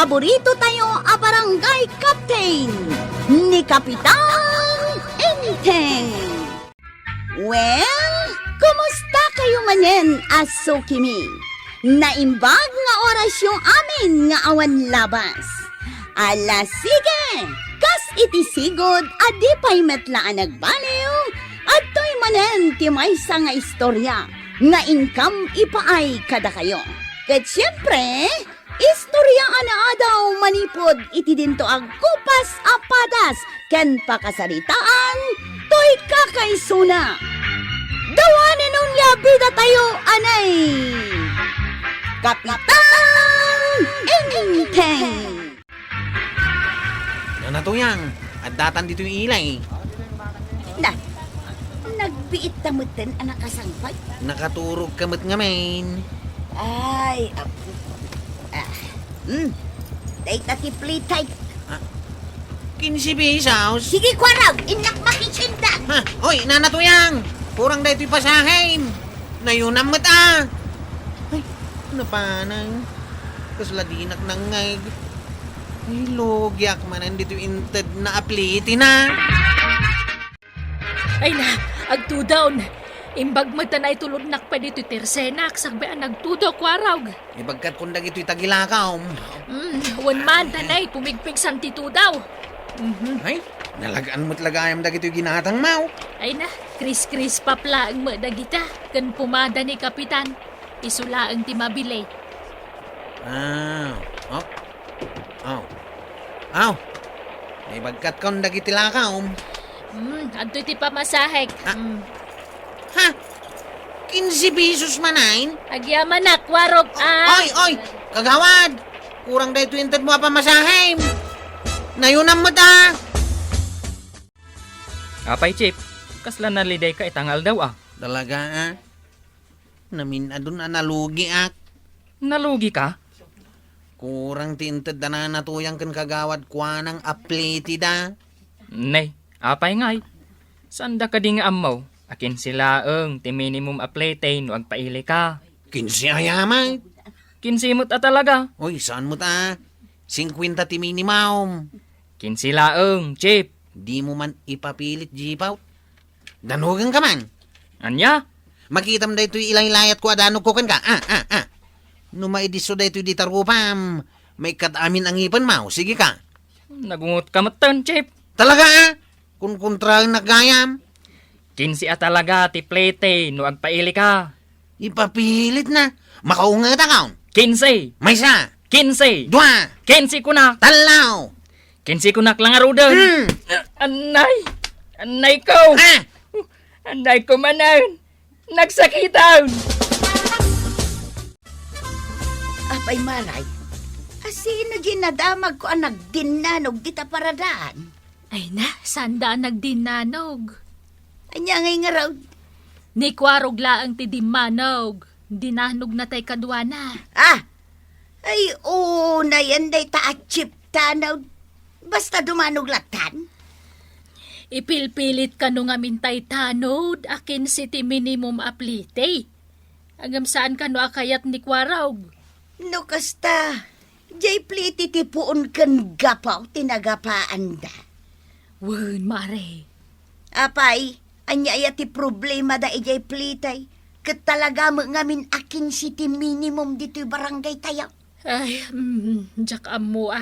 paborito tayo a barangay captain ni Kapitan Enteng. Well, kumusta kayo manen, Aso Kimi? Naimbag nga oras yung amin nga awan labas. Ala sige, kas itisigod adi pa'y metlaan nagbaliw at to'y manen ti maysa nga istorya nga income ipaay kada kayo. Ket siyempre, istorya ana daw manipod iti dinto ag kupas apadas ken pakasaritaan to'y kakaisuna. Dawanin nung yabida tayo anay Kapitan Enteng. Natuyang, at datan dito yung ilay. Nagbiit tamutin anak kasangpay. Nakaturog kamot ngamin. Ay, data ti playtime. 15 pesos. Sige, kwaraw, inak makichinda. Ha, oy, nanatuyang. Kurang dito yung pasahin. Nayunam mo't Ay, napanang. Kasladinak nang ngayg. Ay, logyak manan dito yung inted na apliti na. Ay na, agtudaw. Imbag matanay tulog nakpa dito tersenak, sagbean nagtudaw kwarawg. Ibagkat kundag ito'y tagilakaw. Wan man tanay, pumigpig santitudaw. Ay, nalagaan mo't lagayam dag ito'y ginatang mau. Ay na, kris-kris papla ang madagita, kan pumada ni Kapitan. Isula ang timabili. May bagkat kon dag itilakaw. Adto ti pamasahek. Ha? 15 pesos manain? Agyaman na, kwarog Oy! Kagawad! Kurang dahito inted mo pamasahem. Nayunam mo ta! Apay, Chip. Kasla naliday ka itangal daw Talaga Namin adun nalugi Nalugi ka? Kurang tinted na natuyang kan kagawad kwa ng apleti da. Nay, apay ngay. Sanda ka di nga amaw? Akin sila ti minimum aplete no agpaili ka. 15 ayamay. 15 mo talaga. Oy, saan mo ta? 50 ti minimum. 15 laeng, Chip. Di mo man ipapilit, Jipaw. Danugan ka man. Anya? Makita mo da ito'y ilaylayat ko adanog ko kan ka. Numaidiso da ito'y ditarupam. May katamin ang ipan mo. Sige ka. Nagungot ka matan, Chip. Talaga Kung kontrang nagayam. 15 talaga ti plete no agpaili ka. Ipapilit na. Makaunga ta kaon. 15. May sa. 15. Dua. 15 ko na. Talaw. 15 ko na lang arudan. Anay. Anay ko. Anay ko manan. Nagsakitan. Apay maray, asino ginadamag ko ang nagdinanog dita paradaan? Ay na, sanda nagdinanog. Anya ngay nga raw, Ni kwarog laang ti dimanog. Dinanog na tay kadwana. ay na yan day taachip tanaw, basta dumanog latan. Ipilpilit ka nung amintay tanod, akin si ti minimum aplite. Agam saan ka no akayat ni kwarog? No kasta, jay pliti ti puon kan gapaw tinagapaan da. Wen, mare. Apay, anya ti problema da ijay plitay, ket talaga mo ngamin akin si ti minimum dito barangay tayo. Ay, jak amo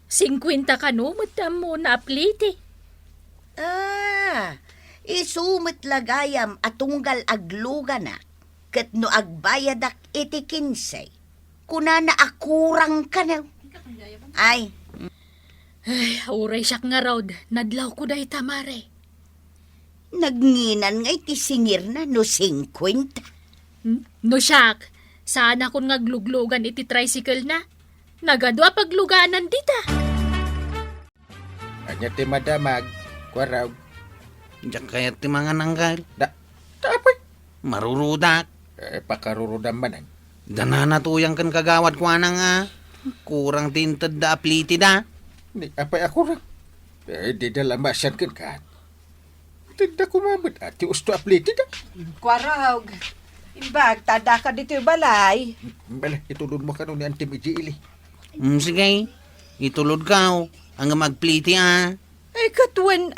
50 ka no, matam mo na aplite. Isumit lagayam atunggal agluga na, ket no agbayadak iti 15, kuna na akurang ka na. Ay, Uray siyak nga raw, nadlaw ko dahi tamare. nagnginan nga iti singir na no 50. No siyak, saan akong ngagluglugan iti tricycle na? Nagadwa pagluganan dita. Anya ti madamag, kwaraw. Diyak kaya ti mga nanggal. Tapos, Marurudak. pakarurudan manan. Dananatuyang kan kagawad kwa nang kurang tinted da apliti da. Ni apay ako ra. Di dala masyan kan ka. Tinda kumamit ati usto apliti da. Kwarog, imbag, tada ka dito yung balay. Bala, itulun mo ka nun ni Auntie Mijiili. Sige, itulod ka. Ang magpliti Ay katuan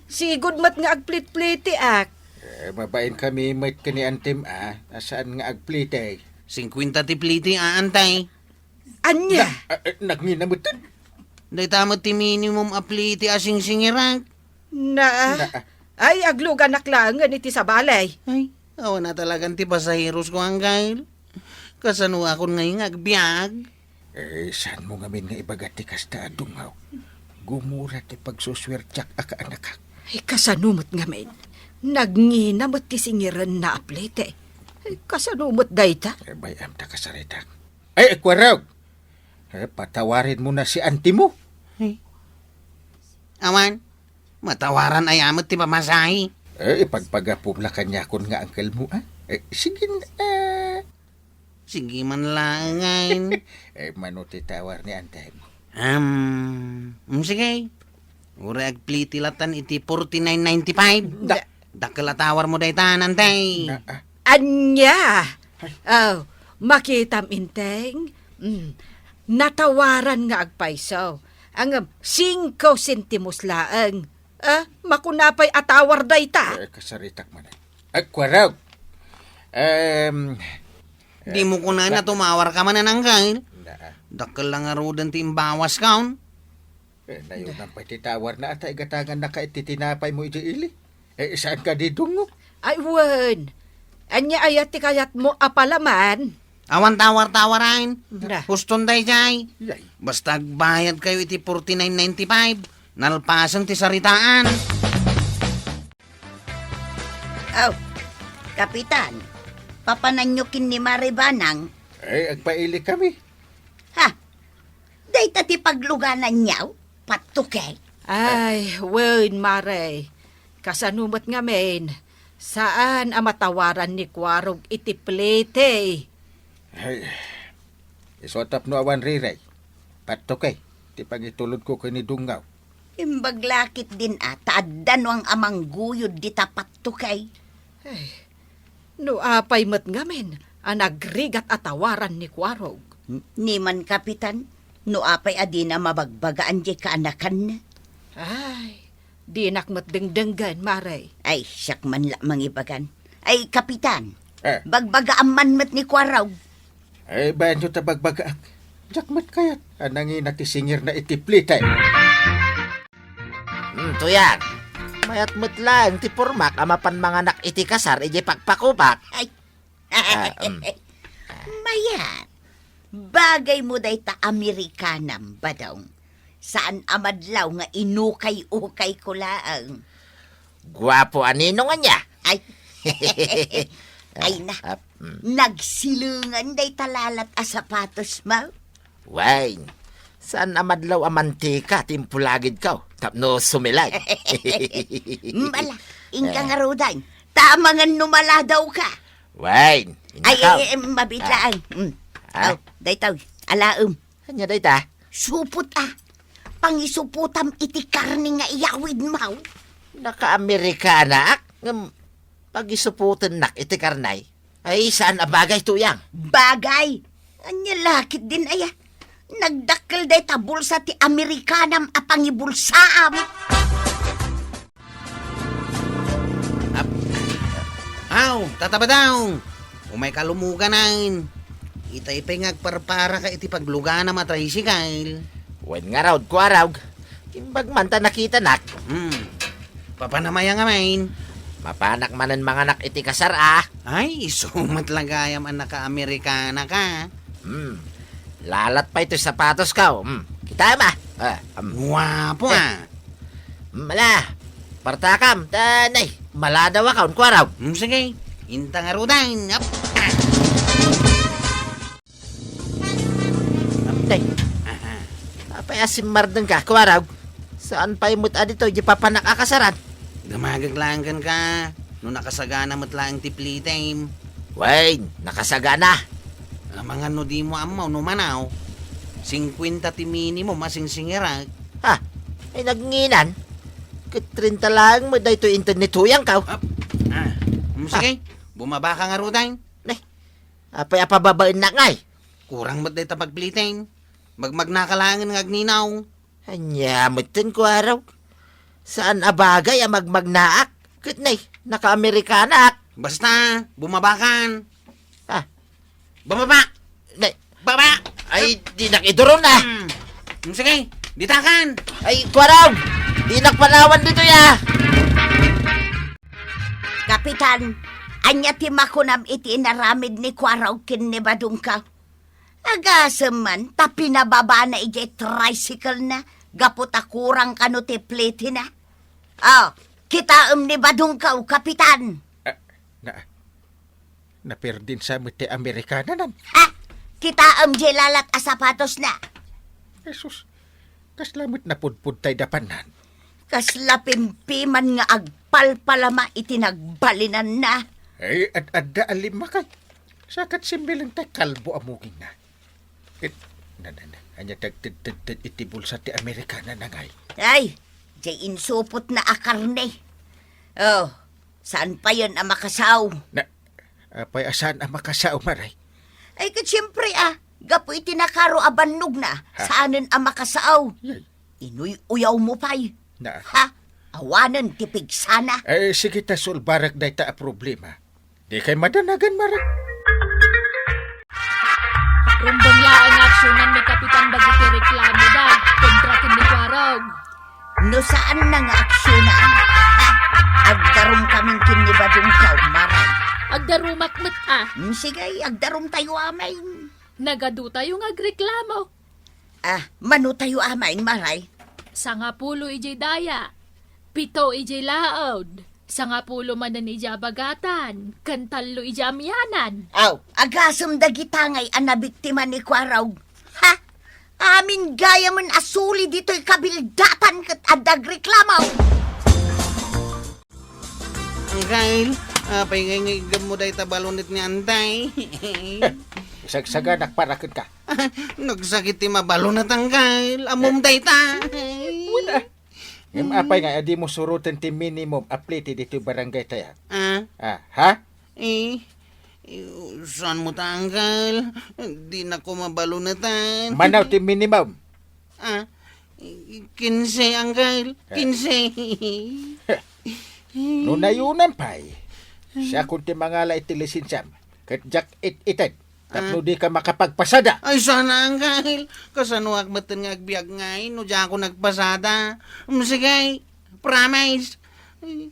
Sigod mat nga agplit-pliti Mabain kami may kani antim asaan nga agplite. 50 ti pliti antay. Anya? Nagminamutan. Day tamad ti minimum apliti asing singirak. Na, ay aglugan naklangan iti sa balay. Ay, awan na talagang ti pasahiros ko ang gail. Kasano ako ngayon agbiag. Saan mo ngamin nga ibagat ti kasta adungaw? Gumura ti pagsuswertyak aka anak. Ay kasanumot nga men. Nagninamot ti singiran na aplete. Ay kasanumot dayta. Bayam ta kasaritak. Ay, Kwaraw! Patawarin mo na si auntie mo. Awan, matawaran ay amat ti pamasahi. Ipagpagapumla kanya kun nga angkel mo, sige na. Sige man langan. Manuti tawar ni auntie mo. Sige. Ura agpliti latan iti 49.95. Dakelatawar mo daytan, antay. Anya! Oh, makitam inteng. Natawaran nga agpaisaw. Ang 5 sentimos laang. Makunapay atawar dayta. Kasaritak man. Kwaraw! Di mo ko na tumawar ka man ng gail. Dakkel lang arudan ti imbawas kaon. Nayon ang patitawar na atay gatangan na kaititinapay mo iti ili. Saan ka di dungo? Ay, wan. Anya ayat ti kayat mo apalaman. Awan tawar-tawaran. Na. Huston day jay. Yay. Basta bayad kayo iti 49.95. Nalpasan ti saritaan. Oh, Kapitan, papananyukin ni Maribanang. Agpaili kami. Ha? Dayta ti pagluganan niyaw? Patukay. Ay, wan, Mare. Kasanumot nga men. Saan ang matawaran ni Kwarog iti plete? Isotap no awan riray. Patukay. Ti pagitulod ko kanidungaw. Imbaglakit din taaddan no ang amang guyod di tapat tukay. No apay mat nga men. Ang nagrigat atawaran ni Kwarog. Ni man Kapitan, no apay adina mabagbagaan di kaanakan na. Ay, di nakmat dengdenggan, Mare. Ay, siyak man lamang ibagan. Ay, Kapitan, Eh. bagbagaan man mat ni Kwaraw. Bayan nyo tabagbagaak. Jakmat kayat. Anangin na ti singir na itiplitay. Tuyang. Mayat lang ti pormak amapan mga nak iti kasar iti pagpakupak. Ay, um. Mayat, bagay mo day ta Amerikanam ba daw? Saan amadlaw nga inukay-ukay ko laang? Guwapo anino nga niya. Ay, ay na, nagsilungan day talalat a sapatos mo. Wain. Saan amadlaw amantika timpulagid ka? Tapno sumilay. Mbala, ingka nga rodan, tamangan numala daw ka. Wain. Ay, mabitlaan. Oh, day taw, alaum. Kanya day ta? Supot pangisuputam iti karni nga iyawid mo. Naka-Amerikana ak. Pagisuputan nak iti karnay. Ay saan abagay tuyang? Bagay. Anya lakit din aya. Nagdakkel day ta bulsa ti Amerikanam apangibulsaam. Aw, tataba daw. Umay kalumuganan. Itay ngagparpara ka iti paglugana matricycle. Wen nga raw, Kwarog. Imbag man ta nakita nak. Papanamaya nga main. Mapanak manan mga nak iti kasar Ay, sumat lagayam ang naka-Amerikana ka. Lalat pa ito sapatos ka. Kita ba? Guwapo Mala. Partakam. Tanay. Maladaw akaw, Kwarog. Sige, intang arudan. Day. Apayasim mardan ka, Kwarog. Saan pa imut adito, di papanak akasaran? Gamagaglangan ka. No nakasagana matlang tipli time. Wain, nakasagana. Mga no di mo amaw no manaw. 50 ti minimum masing singirak. Ha? Ay nagnginan. Katrinta lang mo dahito internet huyang ka. Sige, bumaba ka nga rudan. Apay apababain na ngay. Kurang mo dahito pagpli time. Magmagnakalangan ng agninaw. Anyamutin ko araw. Saan abagay ang magmagnaak? Kutnay, naka-Amerikanak. Basta, bumabakan. Ah, Bumaba! nay, Baba! ay, di nakiduro na. Sige, ditakan! Ay, kwaraw, di nakpanawan dito ya. Kapitan, anya ti makunam iti inaramid ni Kwaraw kin ni Badungkaw. Agasam man, tapi nababa na iti tricycle na, gapot akurang kano ti plate na. Oh, kita ni Badungkaw, kapitan. Naperdin sa miti Amerikana nan. Ah, kita jelalat a sapatos na. Jesus, kaslamit na pudpud tay dapanan. Kasla pimpiman nga agpalpalama iti nagbalinan na. Ay, adda alima kay. Sakat simbilang tay kalbo amuging na. Anya tagtid iti bulsa ti Amerikana na ngay. Ay, jay insupot na akarne. Oh, saan pa yun ang makasaw? Apay asan ang makasao maray? Ay, siyempre gapo iti nakaro abannog na. Saanin ang makasaaw? Yay. Inuy-uyaw mo pa'y. Na. Ha? Awanan tipig sana. Ay, sige ta sulbarak day ta a problema. Di kay madanagan maray. Rumbang laang aksyonan ni Kapitan dagiti reklamo da kontra ken ni Kwaraw. No saan na nga aksyonan? Ha? Agdarom kaming kinibadong kaw, maray. Agdarumak met Sige, agdarom tayo amay. Nagadu tayo nga agreklamo. Mano tayo amay, maray. Sangapulo ijay daya. 7 ijay laod. Sangapulo manan ijay bagatan. Kantalo ijay amyanan. Aw, agasam dagitangay ang nabiktima ni Kwaraw. Ha? Amin gaya man asuli dito'y kabildatan kat adag reklamaw. Angkail, paingay mo day tabalunit ni Antay. Sagsaga nakparakit ka. Nagsakit ti mabalunat angkail. Amom day ta. Yung apay nga, adi mo surutan ti minimum apliti dito barangay tayo. Ha? Saan mo ta angkail? Di na ko mabalunatan. Manaw ti minimum. 15 angkail. 15. Nunayunan pa'y. Siya kung ti mangala iti lisensyam. Kat jak it-ited. Tapno di ka makapagpasada. Ay, sana angkail. Kasano akmatan nga agbiag ngay. No dyan ako nagpasada. Sige, promise.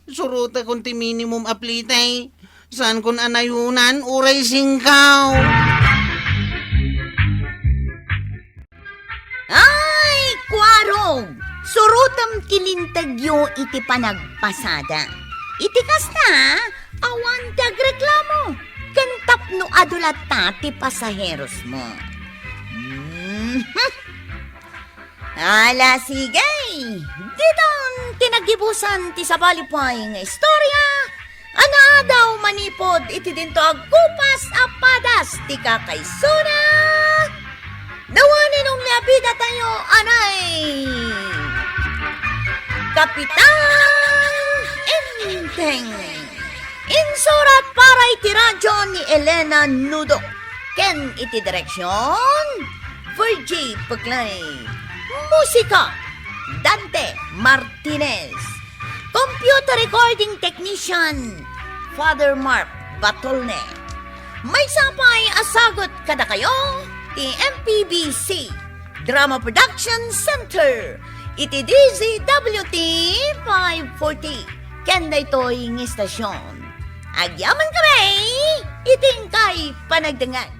Suruta kung ti minimum aplitay. Saan kun anayunan, uray singkaw. Ay, Kwarong! Surutam kilintagyo iti panagpasada. Itikas na, awan dagreklamo. Kantap no adulata ti pasaheros mo. Ala, sige. Diton tinagibusan ti sabalipay nga istorya. Ana daw manipod iti dinto agkupas apadas ti kakaysuna. Dawanin labida tayo, anay. Kapitan Enteng. Insurat para iti radyo ni Elena Nudo. Ken iti direksyon, Virgie Paglay. Musika, Dante Martinez. Computer recording technician, Father Mark Batolne. May sapay asagot kada kayo, ti MPBC Drama Production Center. Iti DZWT 540. Kenda ito'y ng istasyon. Agyaman kami, iting kay panagdangan.